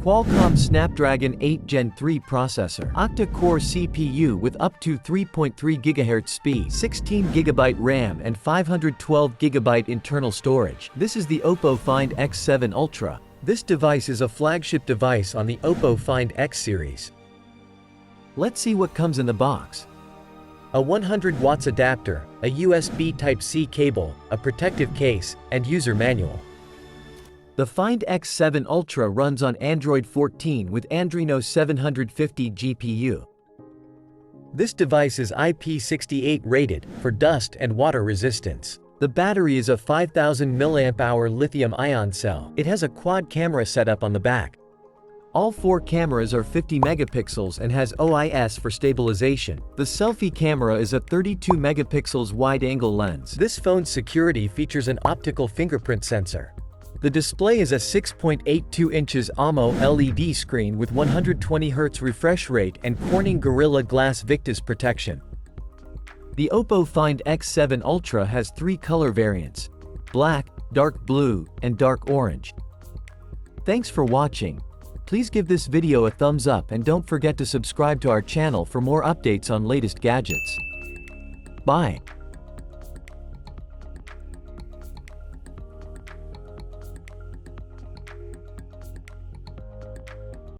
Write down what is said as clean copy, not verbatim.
Qualcomm Snapdragon 8 Gen 3 processor, octa-core CPU with up to 3.3 GHz speed, 16GB RAM and 512GB internal storage. This is the Oppo FindX7 Ultra. This device is a flagship device on the Oppo FindX series. Let's see what comes in the box. A 100 watts adapter, a USB Type-C cable, a protective case, and user manual. The FindX7 Ultra runs on Android 14 with Adreno 750 GPU. This device is IP68 rated for dust and water resistance. The battery is a 5000 mAh lithium-ion cell. It has a quad camera setup on the back. All 4 cameras are 50 megapixels and has OIS for stabilization. The selfie camera is a 32 megapixels wide-angle lens. This phone's security features an optical fingerprint sensor. The display is a 6.82 inches AMO LED screen with 120 Hz refresh rate and Corning Gorilla Glass Victus protection. The Oppo FindX7 Ultra has 3 color variants: black, dark blue, and dark orange. Thanks for watching. Please give this video a thumbs up and don't forget to subscribe to our channel for more updates on latest gadgets. Bye.